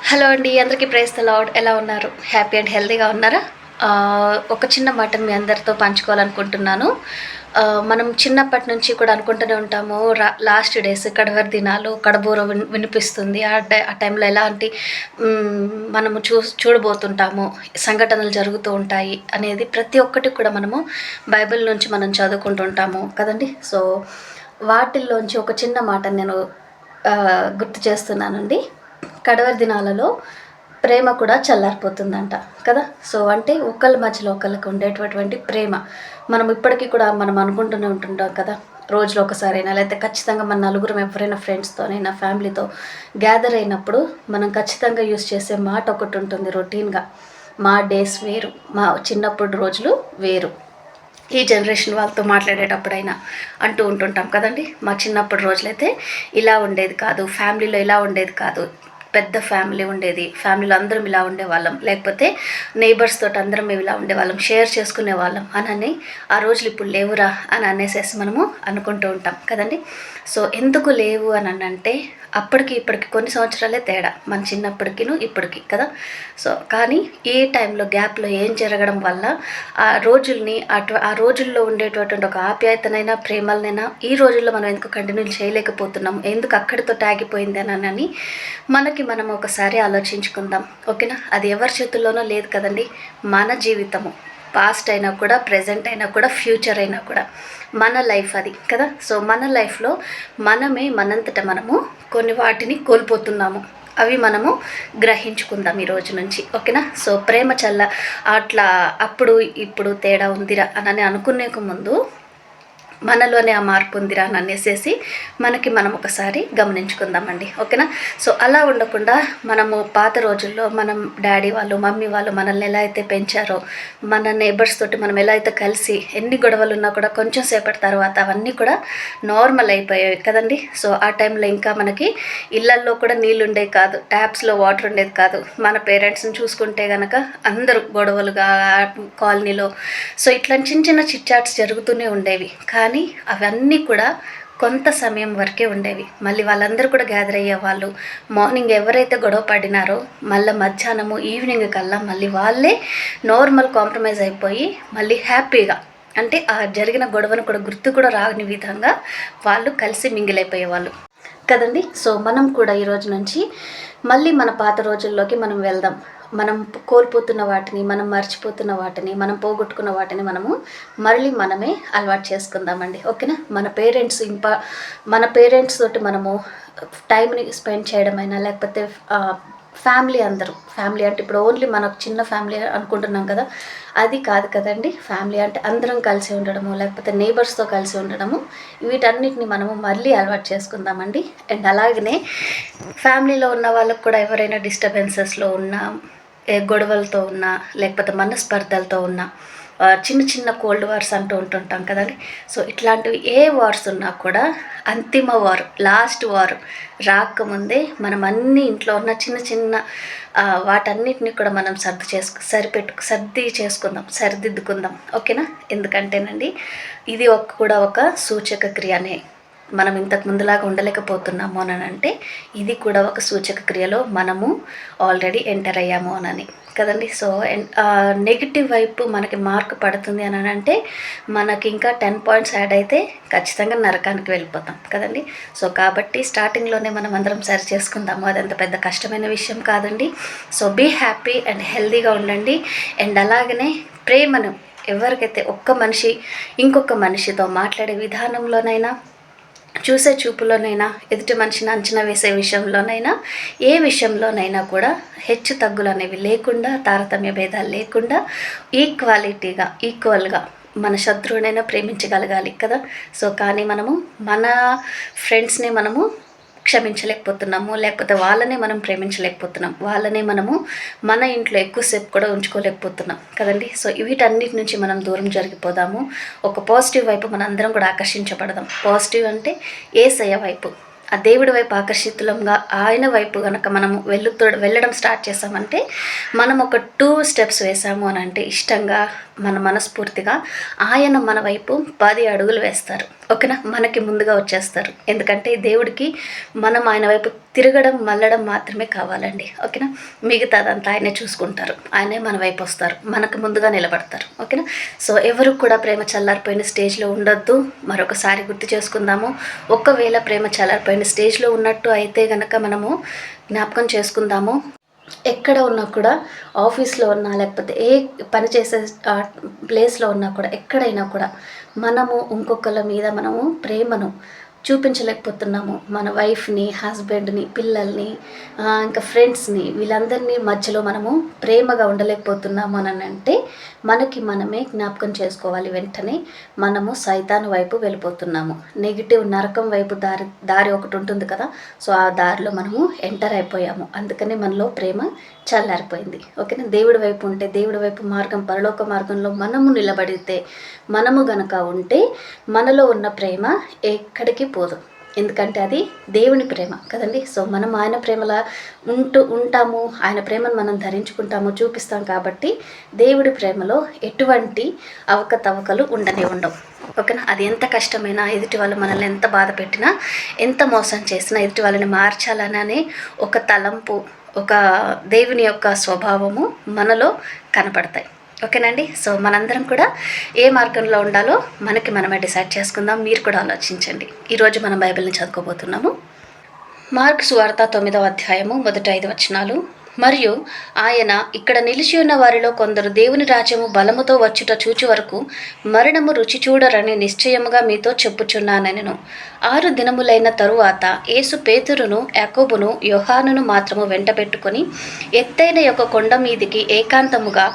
Hello అండి, అందరికీ praise the lord. ఎలా ఉన్నారు? హ్యాపీ అండ్ హెల్తీగా ఉన్నారా? ఒక చిన్న మాటను మీ అందరితో పంచుకోవాలనుకుంటున్నాను. మనం చిన్నప్పటి నుంచి కూడా అనుకుంటూనే ఉంటాము, లాస్ట్ డేస్, కడవరి దినాలు, కడబూర వినిపిస్తుంది. ఆ టైంలో ఎలాంటి మనము చూడబోతుంటాము, సంఘటనలు జరుగుతూ ఉంటాయి అనేది ప్రతి ఒక్కటి కూడా మనము బైబిల్ నుంచి మనం చదువుకుంటుంటాము కదండి. సో వాటిల్లోంచి ఒక చిన్న మాటను నేను గుర్తు చేస్తున్నానండి. కడవరి దినాలలో ప్రేమ కూడా చల్లారిపోతుందంట కదా. సో అంటే ఒకళ్ళ మధ్యలో ఒకళ్ళకి ఉండేటటువంటి ప్రేమ మనం ఇప్పటికీ కూడా మనం అనుకుంటూనే ఉంటుంటాం కదా. రోజులో ఒకసారైనా లేకపోతే ఖచ్చితంగా మన నలుగురం ఎవరైనా ఫ్రెండ్స్తోనైనా ఫ్యామిలీతో గ్యాదర్ అయినప్పుడు మనం ఖచ్చితంగా యూస్ చేసే మాట ఒకటి ఉంటుంది రొటీన్గా. మా డేస్ వేరు, మా చిన్నప్పుడు రోజులు వేరు, ఈ జనరేషన్ వాళ్ళతో మాట్లాడేటప్పుడైనా అంటూ ఉంటుంటాం కదండి. మా చిన్నప్పటి రోజులైతే ఇలా ఉండేది కాదు, ఫ్యామిలీలో ఇలా ఉండేది కాదు, పెద్ద ఫ్యామిలీ ఉండేది, ఫ్యామిలీలో అందరం ఇలా ఉండేవాళ్ళం, లేకపోతే నేబర్స్ తోటి అందరం మేము ఇలా ఉండేవాళ్ళం, షేర్ చేసుకునే వాళ్ళం అని ఆ రోజులు ఇప్పుడు లేవురా అని అనేసేసి మనము అనుకుంటూ ఉంటాం కదండి. సో ఎందుకు లేవు అని అంటే అప్పటికి ఇప్పటికి కొన్ని సంవత్సరాలే తేడా, మన చిన్నప్పటికిను ఇప్పటికి కదా. సో కానీ ఈ టైంలో గ్యాప్లో ఏం జరగడం వల్ల ఆ రోజుల్ని ఆ రోజుల్లో ఉండేటటువంటి ఒక ఆప్యాయతనైనా ప్రేమలనైనా ఈ రోజుల్లో మనం ఎందుకు కంటిన్యూ చేయలేకపోతున్నాం, ఎందుకు అక్కడితో ఆగిపోయింది అని మనకి మనం ఒకసారి ఆలోచించుకుందాం. ఓకేనా. అది ఎవరి చేతుల్లోనో లేదు కదండి. మన జీవితము, పాస్ట్ అయినా కూడా, ప్రజెంట్ అయినా కూడా, ఫ్యూచర్ అయినా కూడా మన లైఫ్ అది కదా. సో మన లైఫ్లో మనమే మనంతట మనము కొన్ని వాటిని కోల్పోతున్నాము. అవి మనము గ్రహించుకుందాం ఈ రోజు నుంచి. ఓకేనా. సో ప్రేమ అట్లా అప్పుడు ఇప్పుడు తేడా ఉందిరా అని అనుకునే ముందు మనలోనే ఆ మార్పు ఉందిరా అని అనేసేసి మనకి మనం ఒకసారి గమనించుకుందామండి. ఓకేనా. సో అలా ఉండకుండా మనము పాత రోజుల్లో మనం డాడీ వాళ్ళు, మమ్మీ వాళ్ళు మనల్ని ఎలా అయితే పెంచారో, మన నేబర్స్ తోటి మనం ఎలా అయితే కలిసి ఎన్ని గొడవలు ఉన్నా కూడా కొంచెం సేపటి తర్వాత అవన్నీ కూడా నార్మల్ అయిపోయాయి కదండి. సో ఆ టైంలో ఇంకా మనకి ఇళ్లల్లో కూడా నీళ్ళు ఉండేవి కాదు, ట్యాప్స్లో వాటర్ ఉండేది కాదు. మన పేరెంట్స్ని చూసుకుంటే కనుక అందరూ గొడవలుగా కాలనీలో, సో ఇట్లా చిన్న చిన్న చిట్చాట్స్ జరుగుతూనే ఉండేవి. కానీ అవన్నీ కూడా కొంత సమయం వరకే ఉండేవి. మళ్ళీ వాళ్ళందరూ కూడా గ్యాదర్ అయ్యేవాళ్ళు. మార్నింగ్ ఎవరైతే గొడవ పడినారో మళ్ళీ మధ్యాహ్నము ఈవినింగ్ కల్లా మళ్ళీ వాళ్ళే నార్మల్ కాంప్రమైజ్ అయిపోయి మళ్ళీ హ్యాపీగా, అంటే ఆ జరిగిన గొడవను కూడా గుర్తు కూడా రాని విధంగా వాళ్ళు కలిసి మింగిలైపోయేవాళ్ళు కదండి. సో మనం కూడా ఈరోజు నుంచి మళ్ళీ మన పాత రోజుల్లోకి మనం వెళ్దాం. మనం కోల్పోతున్న వాటిని, మనం మర్చిపోతున్న వాటిని, మనం పోగొట్టుకున్న వాటిని మనము మళ్ళీ మనమే అలవాటు చేసుకుందామండి. ఓకేనా. మన పేరెంట్స్ తోటి మనము టైంని స్పెండ్ చేయడమైనా, లేకపోతే ఫ్యామిలీ ఫ్యామిలీ అంటే ఇప్పుడు ఓన్లీ మనకు చిన్న ఫ్యామిలీ అనుకుంటున్నాం కదా, అది కాదు కదండి. ఫ్యామిలీ అంటే అందరం కలిసి ఉండడము, లేకపోతే నేబర్స్తో కలిసి ఉండడము, వీటన్నిటిని మనము మళ్ళీ అలవాటు చేసుకుందామండి. అండ్ అలాగనే ఫ్యామిలీలో ఉన్న వాళ్ళకు కూడా ఎవరైనా డిస్టర్బెన్సెస్లో ఉన్నా, గొడవలతో ఉన్నా, లేకపోతే మనస్పర్ధలతో ఉన్నా, చిన్న చిన్న కోల్డ్ వార్స్ అంటూ ఉంటుంటాం కదండి. సో ఇట్లాంటివి ఏ వార్స్ ఉన్నా కూడా అంతిమ వార్, లాస్ట్ వార్ రాకముందే మనం అన్ని ఇంట్లో ఉన్న చిన్న చిన్న వాటన్నిటిని కూడా మనం సరిదిద్దుకుందాం. ఓకేనా. ఎందుకంటేనండి ఇది కూడా ఒక సూచక క్రియనే. మనం ఇంతకు ముందులాగా ఉండలేకపోతున్నాము అని అంటే ఇది కూడా ఒక సూచక క్రియలో మనము ఆల్రెడీ ఎంటర్ అయ్యాము అని కదండి. సో నెగిటివ్ వైపు మనకి మార్క్ పడుతుంది అని అంటే మనకి ఇంకా 10 పాయింట్స్ యాడ్ అయితే ఖచ్చితంగా నరకానికి వెళ్ళిపోతాం కదండి. సో కాబట్టి స్టార్టింగ్లోనే మనం అందరం సరి చేసుకుందాము. అదంత పెద్ద కష్టమైన విషయం కాదండి. సో బీ హ్యాపీ అండ్ హెల్తీగా ఉండండి. అండ్ అలాగనే ప్రేమను ఎవరికైతే ఒక్క మనిషి ఇంకొక మనిషితో మాట్లాడే విధానంలోనైనా, చూసే చూపులోనైనా, ఎదుటి మనిషిని అంచనా వేసే విషయంలోనైనా, ఏ విషయంలోనైనా కూడా హెచ్చు తగ్గులు అనేవి లేకుండా, తారతమ్య భేదాలు లేకుండా ఈక్వల్గా మన శత్రువునైనా ప్రేమించగలగాలి కదా. సో కానీ మనము మన ఫ్రెండ్స్ని మనము క్షమించలేకపోతున్నాము, లేకపోతే వాళ్ళనే మనం ప్రేమించలేకపోతున్నాం, వాళ్ళనే మనము మన ఇంట్లో ఎక్కువసేపు కూడా ఉంచుకోలేకపోతున్నాం కదండి. సో వీటన్నిటి నుంచి మనం దూరం జరిగిపోదాము. ఒక పాజిటివ్ వైపు మన అందరం కూడా ఆకర్షించబడదాం. పాజిటివ్ అంటే యేసయ్య వైపు, ఆ దేవుడి వైపు ఆకర్షితులంగా ఆయన వైపు కనుక మనము వెళ్ళడం స్టార్ట్ చేసామంటే, మనం ఒక 2 స్టెప్స్ వేసాము అని అంటే ఇష్టంగా, మన మనస్ఫూర్తిగా ఆయన మన వైపు 10 అడుగులు వేస్తారు ఓకేనా, మనకి ముందుగా వచ్చేస్తారు. ఎందుకంటే దేవుడికి మనం ఆయన వైపు తిరగడం మళ్ళడం మాత్రమే కావాలండి. ఓకేనా, మిగతాదంతా ఆయనే చూసుకుంటారు. ఆయనే మన వైపు వస్తారు, మనకు ముందుగా నిలబడతారు. ఓకేనా, సో ఎవరు కూడా ప్రేమ చల్లారిపోయిన స్టేజ్లో ఉండొద్దు. మరొకసారి గుర్తు చేసుకుందాము. ఒకవేళ ప్రేమ చల్లారిపోయిన స్టేజ్లో ఉన్నట్టు అయితే గనక మనము జ్ఞాపకం చేసుకుందాము. ఎక్కడ ఉన్నా కూడా, ఆఫీస్లో ఉన్నా లేకపోతే ఏ పని చేసే ప్లేస్లో ఉన్నా కూడా, ఎక్కడైనా కూడా మనము ఇంకొకళ్ళ మీద మనము ప్రేమను చూపించలేకపోతున్నాము. మన వైఫ్ని, హస్బెండ్ని, పిల్లల్ని, ఇంకా ఫ్రెండ్స్ని, వీళ్ళందరినీ మధ్యలో మనము ప్రేమగా ఉండలేకపోతున్నాము అని అంటే మనకి మనమే జ్ఞాపకం చేసుకోవాలి. వెంటనే మనము సైతాను వైపు వెళ్ళిపోతున్నాము. నెగిటివ్ నరకం వైపు దారి ఒకటి ఉంటుంది కదా, సో ఆ దారిలో మనము ఎంటర్ అయిపోయాము. అందుకనే మనలో ప్రేమ చల్లారిపోయింది. ఓకేనా, దేవుడి వైపు ఉంటే, దేవుడి వైపు మార్గం పరలోక మార్గంలో మనము నిలబడితే, మనము గనక ఉంటే మనలో ఉన్న ప్రేమ ఎక్కడికి పోదు. ఎందుకంటే అది దేవుని ప్రేమ కదండి. సో మనం ఆయన ప్రేమలా ఉంటాము, ఆయన ప్రేమను మనం ధరించుకుంటాము, చూపిస్తాం. కాబట్టి దేవుడి ప్రేమలో ఎటువంటి అవకతవకలు ఉండవు. ఓకేనా, అది ఎంత కష్టమైనా, ఎదుటి వాళ్ళు మనల్ని ఎంత బాధ పెట్టినా, ఎంత మోసం చేసినా, ఎదుటి వాళ్ళని మార్చాలనే ఒక తలంపు, ఒక దేవుని యొక్క స్వభావము మనలో కనపడతాయి. ఓకేనండి, సో మనందరం కూడా ఏ మార్గంలో ఉండాలో మనమే డిసైడ్ చేసుకుందాం. మీరు కూడా ఆలోచించండి. ఈరోజు మనం బైబిల్ని చదువుకోబోతున్నాము. మార్కు సువార్త 9వ అధ్యాయము మొదటి 5 వచనాలు. మరియు ఆయన ఇక్కడ నిలిచి ఉన్న వారిలో కొందరు దేవుని రాజ్యము బలముతో వచ్చుట చూచు వరకు మరణము రుచి చూడరని నిశ్చయముగా మీతో చెప్పుచున్నానెను. 6 దినములైన తరువాత యేసు పేతురును, యాకోబును, యోహానును మాత్రము వెంటబెట్టుకొని ఎత్తైన యొక్క కొండ మీదికి ఏకాంతముగా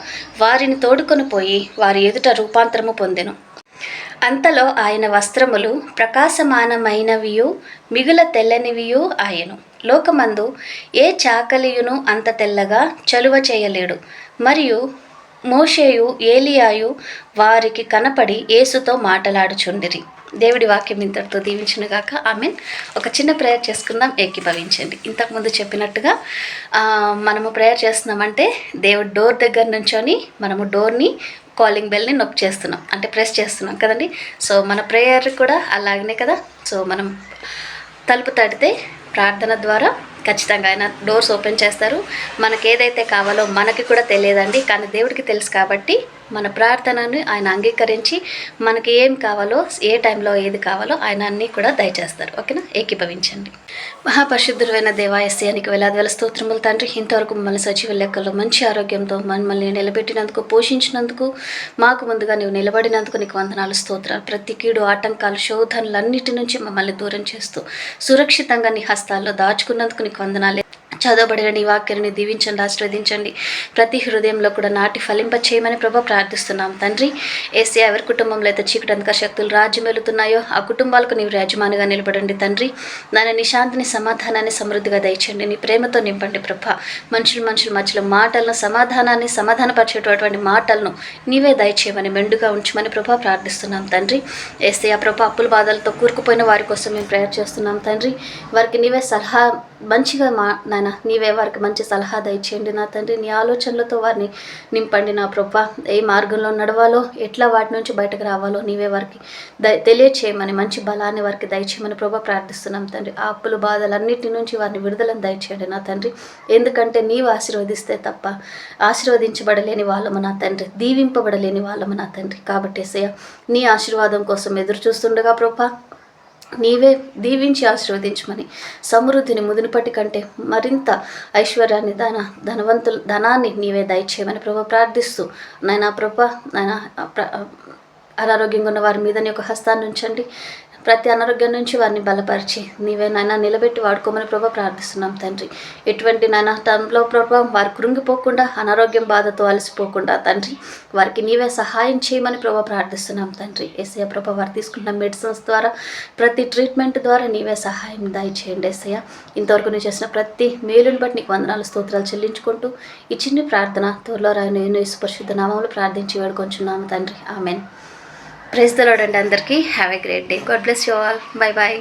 వారిని తోడుకొని పోయి వారి ఎదుట రూపాంతరము పొందెను. అంతలో ఆయన వస్త్రములు ప్రకాశమానమైనవియు మిగుల తెల్లనివియు ఆయను. లోకమందు ఏ చాకలియును అంత తెల్లగా చలువ చేయలేడు. మరియు మోషేయు, ఏలియాయు వారికి కనపడి యేసుతో మాటలాడుచుండిరి. దేవుడి వాక్యం ఇంతటితో దీవించునుగాక. ఆమేన్. ఒక చిన్న ప్రేయర్ చేసుకుందాం, ఏకీభవించండి. ఇంతకుముందు చెప్పినట్టుగా మనము ప్రేయర్ చేస్తున్నామంటే దేవుడు డోర్ దగ్గర నుంచొని మనము డోర్ని, కాలింగ్ బెల్ని నొక్కి చేస్తున్నాం, అంటే ప్రెస్ చేస్తున్నాం కదండి. సో మన ప్రేయర్ కూడా అలాగనే కదా. సో మనం తలుపు తడితే ప్రార్థన ద్వారా ఖచ్చితంగా ఆయన డోర్స్ ఓపెన్ చేస్తారు. మనకి ఏదైతే కావాలో మనకి కూడా తెలియదండి, కానీ దేవుడికి తెలుసు. కాబట్టి మన ప్రార్థనని ఆయన అంగీకరించి మనకి ఏం కావాలో, ఏ టైంలో ఏది కావాలో ఆయన అన్నీ కూడా దయచేస్తారు. ఓకేనా, ఏకీభవించండి. మహాపరిశుద్ధుడైన దేవా, యేసయ్యానికి వేలాది స్తోత్రములు తండ్రి. ఇంతవరకు మమ్మల్ని సజీవ లెక్కల్లో మంచి ఆరోగ్యంతో మమ్మల్ని నిలబెట్టినందుకు, పోషించినందుకు, మాకు ముందుగా నీవు నిలబడినందుకు నీకు వందనాలు, స్తోత్రాలు. ప్రతి కీడు, ఆటంకాలు, శోధనలన్నిటి నుంచి మమ్మల్ని దూరం చేస్తూ సురక్షితంగా నీ హస్తాల్లో దాచుకున్నందుకు నీకు వందనాలే. చదవబడిన నీ వాక్యాన్ని దీవించండి, ఆశీర్వదించండి. ప్రతి హృదయంలో కూడా నాటి ఫలింప చేయమని ప్రభా ప్రార్థిస్తున్నాం తండ్రి. యేసయ్యా, ఎవరి కుటుంబంలో అయితే చీకటి అంధకార శక్తులు రాజ్యం వెళుతున్నాయో ఆ కుటుంబాలకు నీవు రాజమానిగా నిలబడండి తండ్రి. నాన్న, నీ శాంతిని, సమాధానాన్ని సమృద్ధిగా దయచేయండి. నీ ప్రేమతో నింపండి ప్రభా. మనుషుల మధ్యలో మాటలను, సమాధానపరిచేటటువంటి మాటలను నీవే దయచేయమని, మెండుగా ఉంచమని ప్రభా ప్రార్థిస్తున్నాం తండ్రి. యేసయ్యా ప్రభా, అప్పుల బాధలతో కూరుకుపోయిన వారి కోసం మేము ప్రేయర్ చేస్తున్నాం తండ్రి. వారికి నీవే సలహా మంచిగా నాయన, నీవే వారికి మంచి సలహా దయచేయండి నా తండ్రి. నీ ఆలోచనలతో వారిని నింపండి నా ప్రభా. ఏ మార్గంలో నడవాలో, ఎట్లా వాటి నుంచి బయటకు రావాలో నీవే వారికి తెలియచేయమని, మంచి బలాన్ని వారికి దయచేయమని ప్రభా ప్రార్థిస్తున్నాం తండ్రి. ఆ అప్పుల బాధలన్నిటి నుంచి వారిని విడుదలను దయచేయండి నా తండ్రి. ఎందుకంటే నీవు ఆశీర్వదిస్తే తప్ప ఆశీర్వదించబడలేని వాళ్ళము నా తండ్రి, దీవింపబడలేని వాళ్ళము నా తండ్రి. కాబట్టి యేసయ్యా, నీ ఆశీర్వాదం కోసం ఎదురు చూస్తుండగా ప్రభా, నీవే దీవించి ఆశీర్వదించమని, సమృద్ధిని ముదినిపట్టి కంటే మరింత ఐశ్వర్యాన్ని, ధనాన్ని నీవే దయచేయమని ప్రభా ప్రార్థిస్తూ, నాయనా ప్రభా, నాయనా అనారోగ్యంగా ఉన్న వారి మీద నీ యొక్క హస్తాన్ని ఉంచండి. ప్రతి అనారోగ్యం నుంచి వారిని బలపరిచి నీవే నాయన నిలబెట్టి వాడుకోమని ప్రభా ప్రార్థిస్తున్నాం తండ్రి. ఎటువంటి నాయన టైంలో ప్రభా వారు కృంగిపోకుండా, అనారోగ్యం బాధతో అలసిపోకుండా తండ్రి వారికి నీవే సహాయం చేయమని ప్రభా ప్రార్థిస్తున్నాం తండ్రి. యేసయ్య ప్రభా, వారు తీసుకున్న మెడిసిన్స్ ద్వారా, ప్రతి ట్రీట్మెంట్ ద్వారా నీవే సహాయం దయచేయండి యేసయ్య. ఇంతవరకు నువ్వు చేసిన ప్రతి మేలుని బట్టి నీకు వందనాలు, స్తోత్రాలు చెల్లించుకుంటూ ఈ చిన్న ప్రార్థన త్వరలో రాయన యేసు పరిశుద్ధ నామములో ప్రార్థించి వేడుకొంచున్నాము తండ్రి. ఆమెన్. ప్రైజ్ ది లార్డ్ అండి అందరికీ. Have a great day. God bless you all. Bye bye.